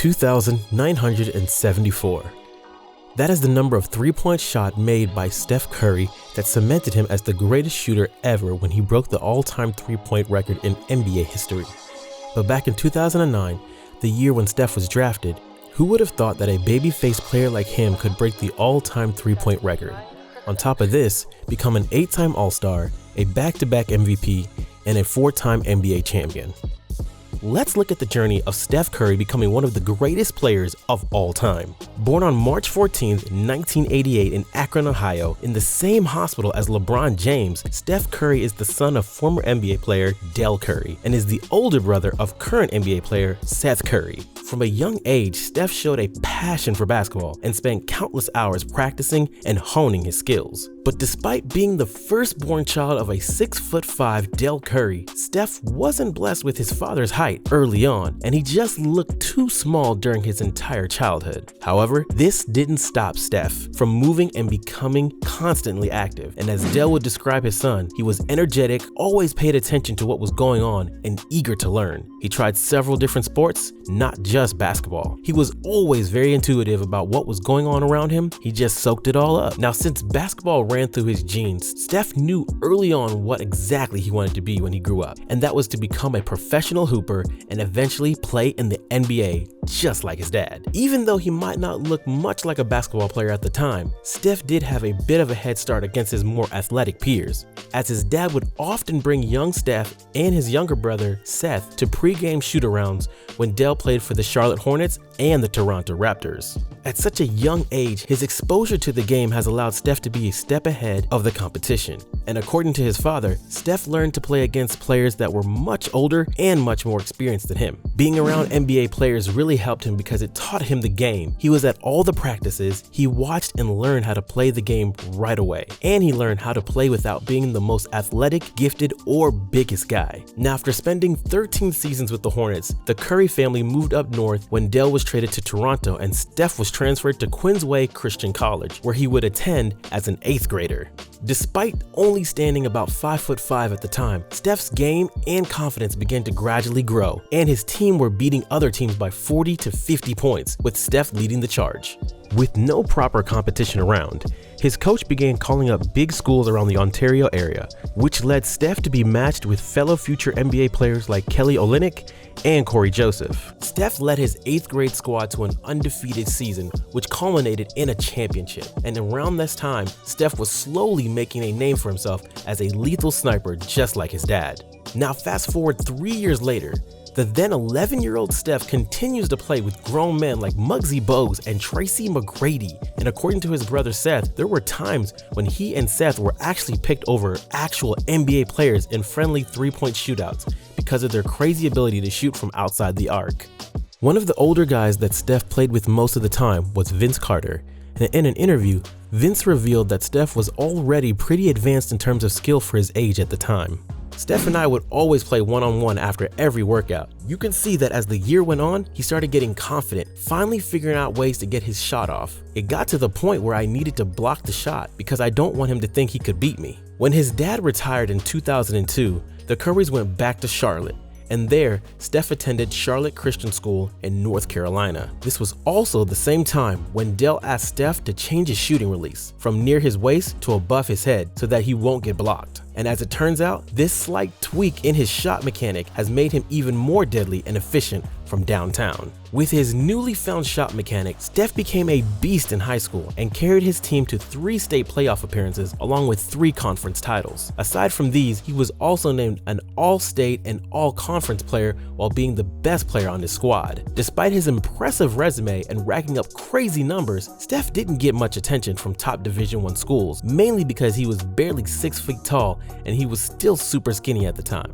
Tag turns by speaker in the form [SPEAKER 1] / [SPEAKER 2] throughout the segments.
[SPEAKER 1] 2,974. That is the number of three-point shot made by Steph Curry that cemented him as the greatest shooter ever when he broke the all-time three-point record in NBA history. But back in 2009, the year when Steph was drafted, who would have thought that a baby-faced player like him could break the all-time three-point record? On top of this, become an 8-time All-Star, a back-to-back MVP, and a 4-time NBA champion. Let's look at the journey of Steph Curry becoming one of the greatest players of all time. Born on March 14, 1988 in Akron, Ohio, in the same hospital as LeBron James, Steph Curry is the son of former NBA player Del Curry and is the older brother of current NBA player Seth Curry. From a young age, Steph showed a passion for basketball and spent countless hours practicing and honing his skills. But despite being the firstborn child of a 6'5" Del Curry, Steph wasn't blessed with his father's height early on, and he just looked too small during his entire childhood. However, this didn't stop Steph from moving and becoming constantly active, and as Del would describe his son, he was energetic, always paid attention to what was going on, and eager to learn. He tried several different sports, not just basketball. He was always very intuitive about what was going on around him. He just soaked it all up. Now, since basketball ran through his genes, Steph knew early on what exactly he wanted to be when he grew up, and that was to become a professional hooper and eventually play in the NBA, just like his dad. Even though he might not look much like a basketball player at the time, Steph did have a bit of a head start against his more athletic peers, as his dad would often bring young Steph and his younger brother Seth to pre-game shoot-arounds when Del played for the Charlotte Hornets and the Toronto Raptors. At such a young age, his exposure to the game has allowed Steph to be a step ahead of the competition. And according to his father, Steph learned to play against players that were much older and much more experienced than him. Being around NBA players really helped him because it taught him the game. He was at all the practices, he watched and learned how to play the game right away. And he learned how to play without being the most athletic, gifted, or biggest guy. Now, after spending 13 seasons with the Hornets, the Curry family moved up north when Del was traded to Toronto and Steph was transferred to Queensway Christian College, where he would attend as an 8th grader. Despite only standing about 5'5" at the time, Steph's game and confidence began to gradually grow, and his team were beating other teams by 40 to 50 points, with Steph leading the charge. With no proper competition around, his coach began calling up big schools around the Ontario area, which led Steph to be matched with fellow future NBA players like Kelly Olynyk and Corey Joseph. Steph led his 8th grade squad to an undefeated season, which culminated in a championship. And around this time, Steph was slowly making a name for himself as a lethal sniper just like his dad. Now fast forward 3 years later, the then 11-year-old Steph continues to play with grown men like Muggsy Bogues and Tracy McGrady. And according to his brother Seth, there were times when he and Seth were actually picked over actual NBA players in friendly three-point shootouts because of their crazy ability to shoot from outside the arc. One of the older guys that Steph played with most of the time was Vince Carter. And in an interview, Vince revealed that Steph was already pretty advanced in terms of skill for his age at the time. Steph and I would always play one-on-one after every workout. You can see that as the year went on, he started getting confident, finally figuring out ways to get his shot off. It got to the point where I needed to block the shot because I don't want him to think he could beat me. When his dad retired in 2002, the Currys went back to Charlotte. And there, Steph attended Charlotte Christian School in North Carolina. This was also the same time when Del asked Steph to change his shooting release from near his waist to above his head so that he won't get blocked. And as it turns out, this slight tweak in his shot mechanic has made him even more deadly and efficient from downtown. With his newly found shot mechanic, Steph became a beast in high school and carried his team to 3 state playoff appearances along with 3 conference titles. Aside from these, he was also named an all-state and all-conference player while being the best player on his squad. Despite his impressive resume and racking up crazy numbers, Steph didn't get much attention from top Division I schools, mainly because he was barely 6 feet tall and he was still super skinny at the time.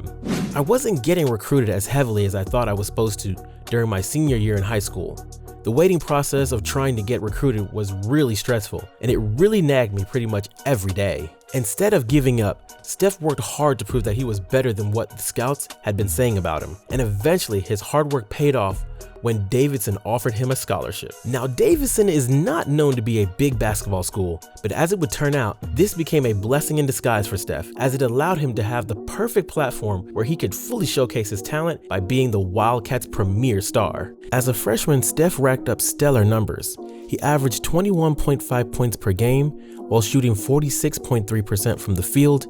[SPEAKER 1] I wasn't getting recruited as heavily as I thought I was supposed to during my senior year in high school. The waiting process of trying to get recruited was really stressful, and it really nagged me pretty much every day. Instead of giving up, Steph worked hard to prove that he was better than what the scouts had been saying about him, and eventually his hard work paid off when Davidson offered him a scholarship. Now, Davidson is not known to be a big basketball school, but as it would turn out, this became a blessing in disguise for Steph, as it allowed him to have the perfect platform where he could fully showcase his talent by being the Wildcats' premier star. As a freshman, Steph racked up stellar numbers. He averaged 21.5 points per game while shooting 46.3% from the field,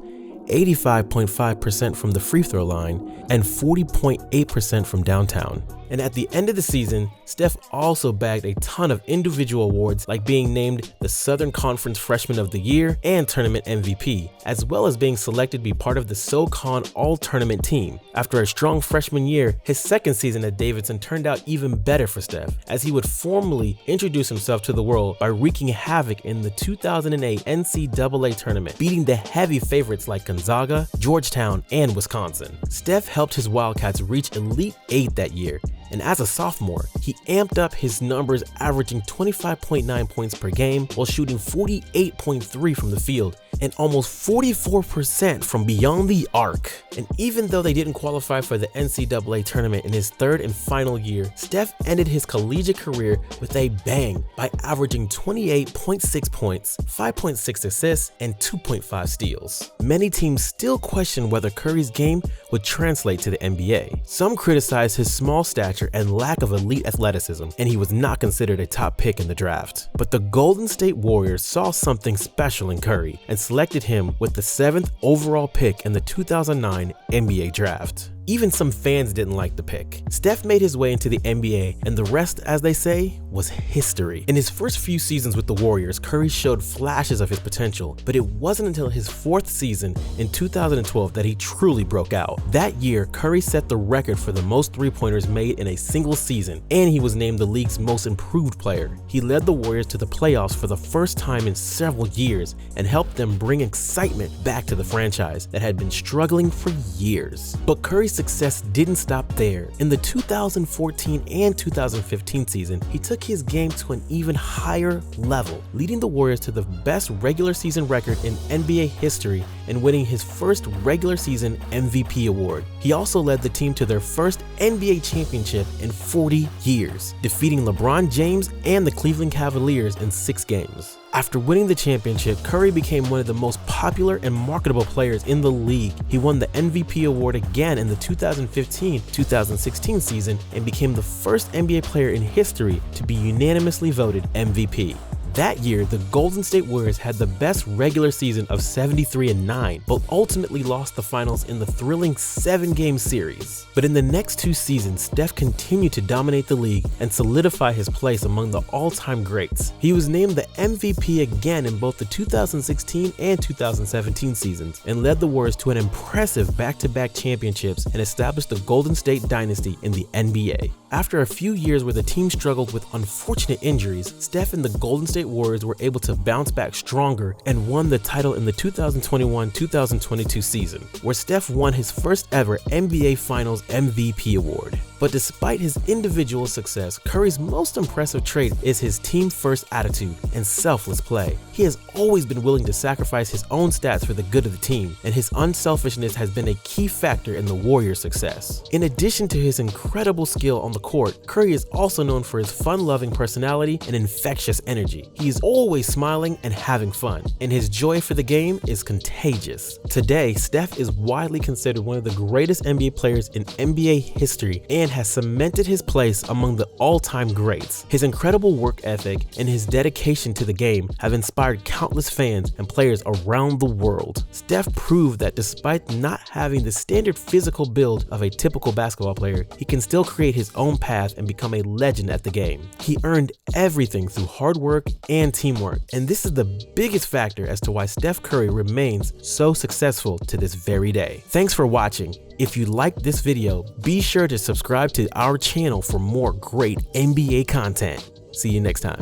[SPEAKER 1] 85.5% from the free throw line, and 40.8% from downtown. And at the end of the season, Steph also bagged a ton of individual awards, like being named the Southern Conference Freshman of the Year and Tournament MVP, as well as being selected to be part of the SoCon All-Tournament team. After a strong freshman year, his second season at Davidson turned out even better for Steph, as he would formally introduce himself to the world by wreaking havoc in the 2008 NCAA tournament, beating the heavy favorites like Gonzaga, Georgetown, and Wisconsin. Steph helped his Wildcats reach Elite 8 that year, and as a sophomore, he amped up his numbers, averaging 25.9 points per game while shooting 48.3 from the field and almost 44% from beyond the arc. And even though they didn't qualify for the NCAA tournament in his third and final year, Steph ended his collegiate career with a bang by averaging 28.6 points, 5.6 assists, and 2.5 steals. Many teams still question whether Curry's game would translate to the NBA. Some criticize his small stature and lack of elite athleticism, and he was not considered a top pick in the draft. But the Golden State Warriors saw something special in Curry and selected him with the 7th overall pick in the 2009 NBA draft. Even some fans didn't like the pick. Steph made his way into the NBA, and the rest, as they say, was history. In his first few seasons with the Warriors, Curry showed flashes of his potential, but it wasn't until his 4th season in 2012 that he truly broke out. That year, Curry set the record for the most three-pointers made in a single season, and he was named the league's most improved player. He led the Warriors to the playoffs for the first time in several years and helped them bring excitement back to the franchise that had been struggling for years. But Curry's success didn't stop there. In the 2014 and 2015 season, he took his game to an even higher level, leading the Warriors to the best regular season record in NBA history and winning his first regular season MVP award. He also led the team to their first NBA championship in 40 years, defeating LeBron James and the Cleveland Cavaliers in 6 games. After winning the championship, Curry became one of the most popular and marketable players in the league. He won the MVP award again in the 2015-2016 season and became the first NBA player in history to be unanimously voted MVP. That year, the Golden State Warriors had the best regular season of 73-9, but ultimately lost the finals in the thrilling 7-game series. But in the next 2 seasons, Steph continued to dominate the league and solidify his place among the all-time greats. He was named the MVP again in both the 2016 and 2017 seasons and led the Warriors to an impressive back-to-back championships and established the Golden State dynasty in the NBA. After a few years where the team struggled with unfortunate injuries, Steph and the Golden State Warriors were able to bounce back stronger and won the title in the 2021-2022 season, where Steph won his first ever NBA Finals MVP award. But despite his individual success, Curry's most impressive trait is his team-first attitude and selfless play. He has always been willing to sacrifice his own stats for the good of the team, and his unselfishness has been a key factor in the Warriors' success. In addition to his incredible skill on the court, Curry is also known for his fun-loving personality and infectious energy. He is always smiling and having fun, and his joy for the game is contagious. Today, Steph is widely considered one of the greatest NBA players in NBA history and has cemented his place among the all-time greats. His incredible work ethic and his dedication to the game have inspired countless fans and players around the world. Steph proved that despite not having the standard physical build of a typical basketball player, he can still create his own path and become a legend at the game. He earned everything through hard work and teamwork, and this is the biggest factor as to why Steph Curry remains so successful to this very day. Thanks for watching. If you liked this video, be sure to subscribe to our channel for more great NBA content. See you next time.